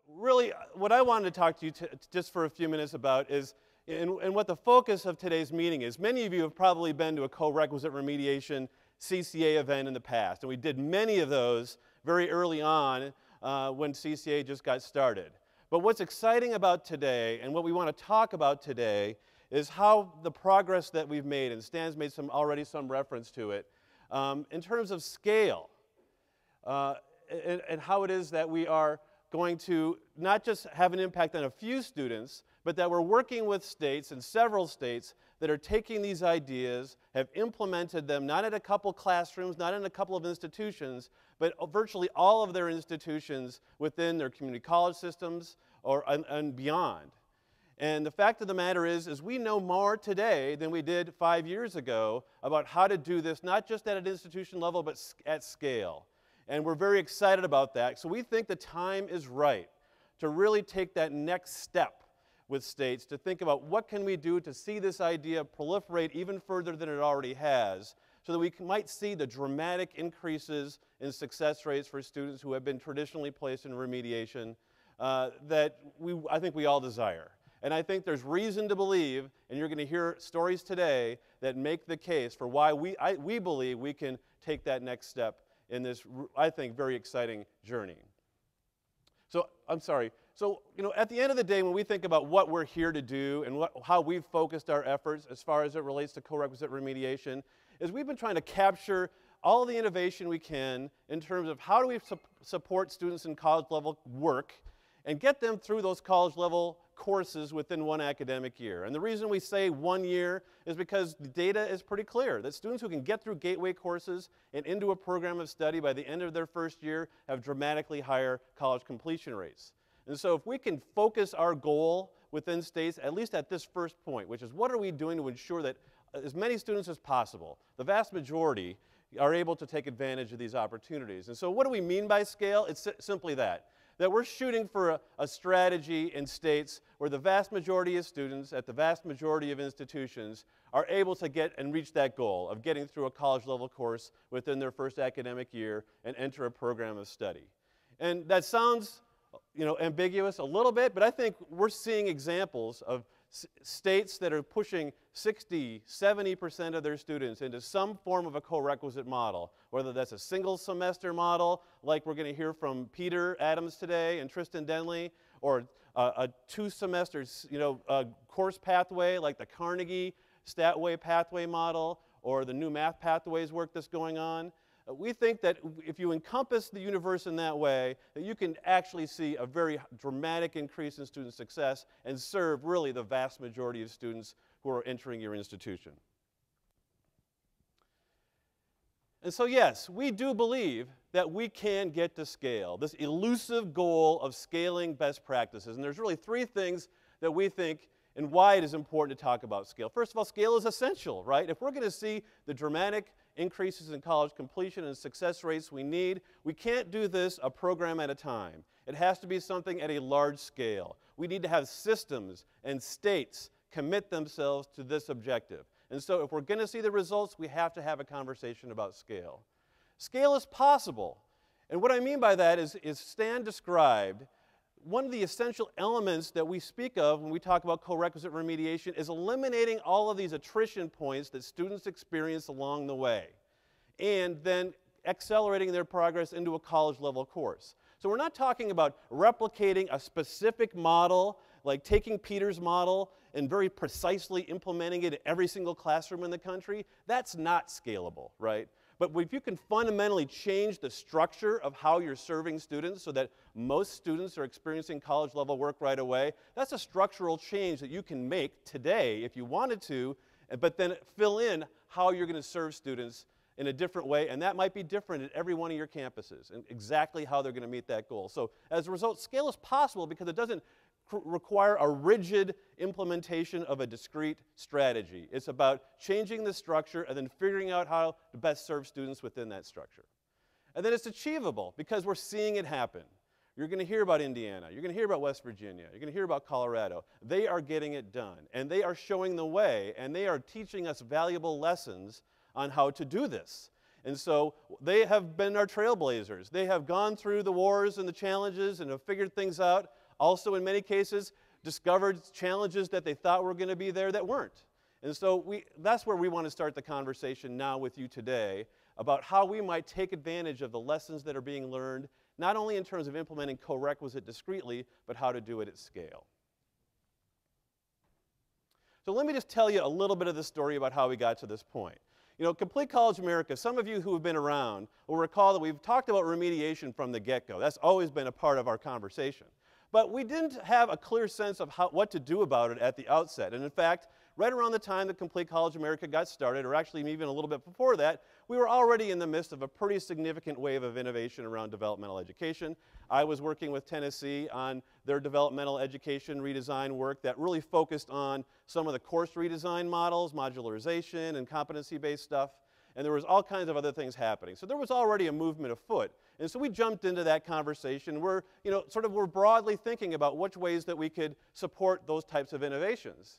really, what I wanted to talk to you just for a few minutes about is, and what the focus of today's meeting is. Many of you have probably been to a co-requisite remediation CCA event in the past, and we did many of those very early on when CCA just got started. But what's exciting about today, and what we want to talk about today, is how the progress that we've made, and Stan's made already some reference to it, in terms of scale, and how it is that we are going to not just have an impact on a few students, but that we're working with states, and several states, that are taking these ideas, have implemented them, not in a couple classrooms, not in a couple of institutions, but virtually all of their institutions within their community college systems and beyond. And the fact of the matter is we know more today than we did 5 years ago about how to do this, not just at an institution level, but at scale. And we're very excited about that. So we think the time is right to really take that next step with states, to think about what can we do to see this idea proliferate even further than it already has, so that we might see the dramatic increases in success rates for students who have been traditionally placed in remediation that I think we all desire. And I think there's reason to believe, and you're going to hear stories today that make the case for why we believe we can take that next step in this, I think, very exciting journey. So, I'm sorry. So, at the end of the day, when we think about what we're here to do and how we've focused our efforts as far as it relates to co-requisite remediation, is we've been trying to capture all the innovation we can in terms of how do we support students in college-level work and get them through those college-level courses within one academic year. And the reason we say 1 year is because the data is pretty clear that students who can get through gateway courses and into a program of study by the end of their first year have dramatically higher college completion rates. And so if we can focus our goal within states, at least at this first point, which is what are we doing to ensure that as many students as possible, the vast majority, are able to take advantage of these opportunities. And so what do we mean by scale? It's simply that we're shooting for a strategy in states where the vast majority of students at the vast majority of institutions are able to get and reach that goal of getting through a college-level course within their first academic year and enter a program of study. And that sounds, ambiguous a little bit, but I think we're seeing examples of states that are pushing 60, 70% of their students into some form of a co-requisite model, whether that's a single semester model, like we're going to hear from Peter Adams today and Tristan Denley, or a 2 semesters, course pathway like the Carnegie Statway pathway model, or the new math pathways work that's going on. We think that if you encompass the universe in that way, that you can actually see a very dramatic increase in student success and serve really the vast majority of students who are entering your institution. And so yes, we do believe that we can get to scale, this elusive goal of scaling best practices. And there's really 3 things that we think and why it is important to talk about scale. First of all, scale is essential, right? If we're going to see the dramatic increases in college completion and success rates we need, we can't do this a program at a time. It has to be something at a large scale. We need to have systems and states commit themselves to this objective. And so if we're going to see the results, we have to have a conversation about scale. Scale is possible. And what I mean by that is Stan described, one of the essential elements that we speak of when we talk about co-requisite remediation is eliminating all of these attrition points that students experience along the way, and then accelerating their progress into a college-level course. So we're not talking about replicating a specific model, like taking Peter's model and very precisely implementing it in every single classroom in the country. That's not scalable, right? But if you can fundamentally change the structure of how you're serving students so that most students are experiencing college-level work right away, that's a structural change that you can make today if you wanted to, but then fill in how you're going to serve students in a different way, and that might be different at every one of your campuses and exactly how they're going to meet that goal. So as a result, scale is possible because it doesn't require a rigid implementation of a discrete strategy. It's about changing the structure and then figuring out how to best serve students within that structure. And then it's achievable because we're seeing it happen. You're going to hear about Indiana. You're going to hear about West Virginia. You're going to hear about Colorado. They are getting it done, and they are showing the way, and they are teaching us valuable lessons on how to do this. And so they have been our trailblazers. They have gone through the wars and the challenges and have figured things out also in many cases discovered challenges that they thought were going to be there that weren't. And so that's where we want to start the conversation now with you today about how we might take advantage of the lessons that are being learned, not only in terms of implementing Corequisite discreetly, but how to do it at scale. So let me just tell you a little bit of the story about how we got to this point. You know, Complete College America, some of you who have been around will recall that we've talked about remediation from the get-go. That's always been a part of our conversation. But we didn't have a clear sense of what to do about it at the outset. And in fact, right around the time that Complete College America got started, or actually even a little bit before that, we were already in the midst of a pretty significant wave of innovation around developmental education. I was working with Tennessee on their developmental education redesign work that really focused on some of the course redesign models, modularization, and competency-based stuff. And there was all kinds of other things happening. So there was already a movement afoot. And so we jumped into that conversation. We're broadly thinking about which ways that we could support those types of innovations.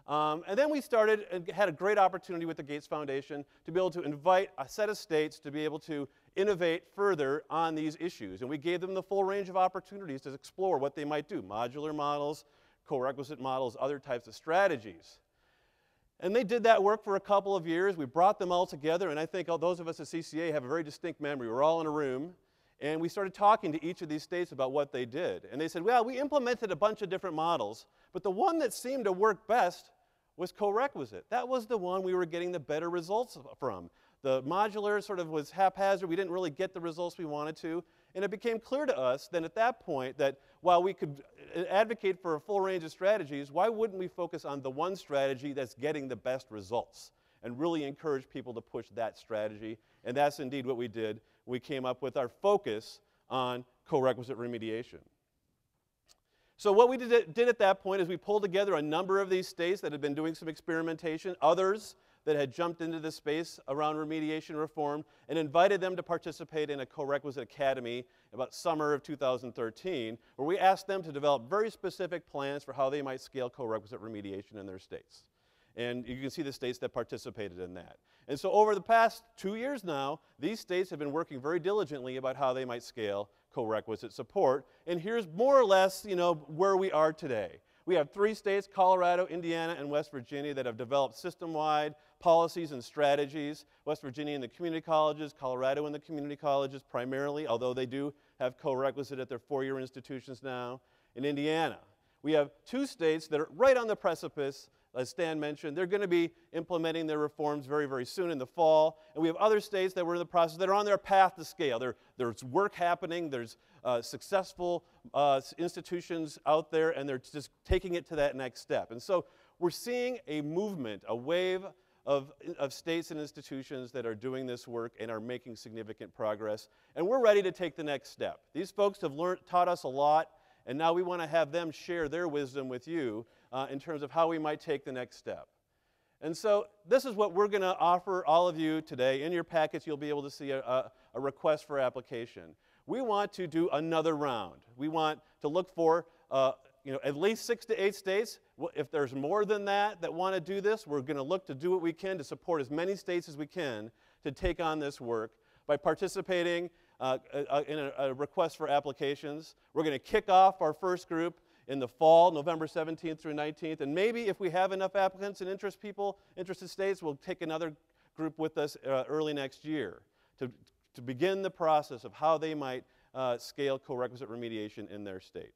And then we started and had a great opportunity with the Gates Foundation to be able to invite a set of states to be able to innovate further on these issues. And we gave them the full range of opportunities to explore what they might do, modular models, co-requisite models, other types of strategies. And they did that work for a couple of years. We brought them all together, and I think those of us at CCA have a very distinct memory. We were all in a room, and we started talking to each of these states about what they did. And they said, well, we implemented a bunch of different models, but the one that seemed to work best was Corequisite. That was the one we were getting the better results from. The modular sort of was haphazard. We didn't really get the results we wanted to. And it became clear to us then at that point that while we could advocate for a full range of strategies, why wouldn't we focus on the one strategy that's getting the best results and really encourage people to push that strategy? And that's indeed what we did. We came up with our focus on co-requisite remediation. So what we did at that point is we pulled together a number of these states that had been doing some experimentation, others that had jumped into the space around remediation reform, and invited them to participate in a Corequisite Academy about summer of 2013, where we asked them to develop very specific plans for how they might scale co-requisite remediation in their states. And you can see the states that participated in that. And so over the past 2 years now, these states have been working very diligently about how they might scale co-requisite support. And here's more or less, where we are today. We have 3 states, Colorado, Indiana, and West Virginia, that have developed system-wide policies and strategies. West Virginia in the community colleges, Colorado in the community colleges primarily, although they do have co-requisite at their 4-year institutions now. In Indiana, we have 2 states that are right on the precipice. As Stan mentioned, they're going to be implementing their reforms very, very soon in the fall. And we have other states that were in the process that are on their path to scale. There's work happening. There's successful institutions out there, and they're just taking it to that next step. And so we're seeing a movement, a wave of states and institutions that are doing this work and are making significant progress. And we're ready to take the next step. These folks have taught us a lot, and now we want to have them share their wisdom with you in terms of how we might take the next step. And so this is what we're going to offer all of you today. In your packets, you'll be able to see a request for application. We want to do another round. We want to look for at least 6 to 8 states. If there's more than that want to do this, we're going to look to do what we can to support as many states as we can to take on this work by participating in a request for applications. We're going to kick off our first group in the fall, November 17th through 19th, and maybe if we have enough applicants and interested states, we'll take another group with us early next year to begin the process of how they might scale co-requisite remediation in their state.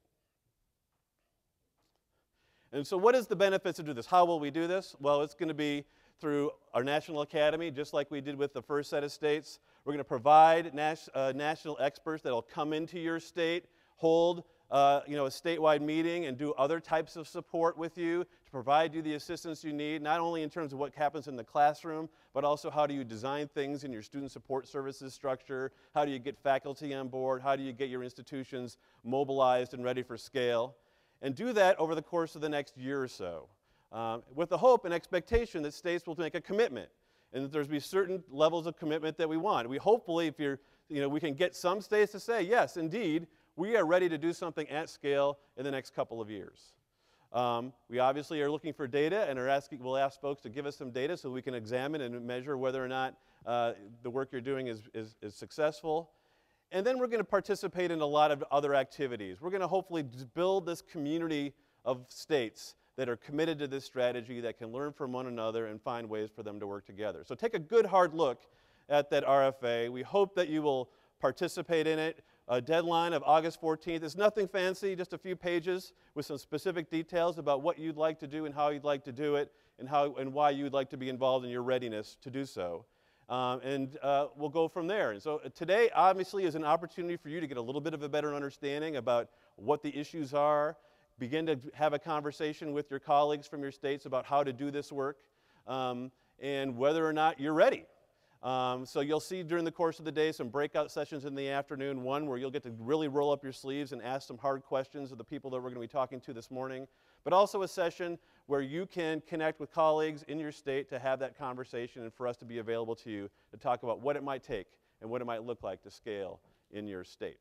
And so what is the benefits of doing this? How will we do this? Well, it's going to be through our National Academy, just like we did with the first set of states. We're going to provide national experts that will come into your state, hold a statewide meeting and do other types of support with you to provide you the assistance you need, not only in terms of what happens in the classroom, but also how do you design things in your student support services structure, how do you get faculty on board, how do you get your institutions mobilized and ready for scale, and do that over the course of the next year or so, with the hope and expectation that states will make a commitment and that there's be certain levels of commitment that we want. We hopefully, we can get some states to say, yes, indeed, we are ready to do something at scale in the next couple of years. We obviously are looking for data and we'll ask folks to give us some data so we can examine and measure whether or not the work you're doing is successful. And then we're going to participate in a lot of other activities. We're going to hopefully build this community of states that are committed to this strategy, that can learn from one another and find ways for them to work together. So take a good hard look at that RFA. We hope that you will participate in it. A deadline of August 14th. It's nothing fancy, just a few pages with some specific details about what you'd like to do and how you'd like to do it and why you'd like to be involved in your readiness to do so. We'll go from there. And so today obviously is an opportunity for you to get a little bit of a better understanding about what the issues are, begin to have a conversation with your colleagues from your states about how to do this work, and whether or not you're ready. So you'll see during the course of the day some breakout sessions in the afternoon, one where you'll get to really roll up your sleeves and ask some hard questions of the people that we're going to be talking to this morning, but also a session where you can connect with colleagues in your state to have that conversation and for us to be available to you to talk about what it might take and what it might look like to scale in your state.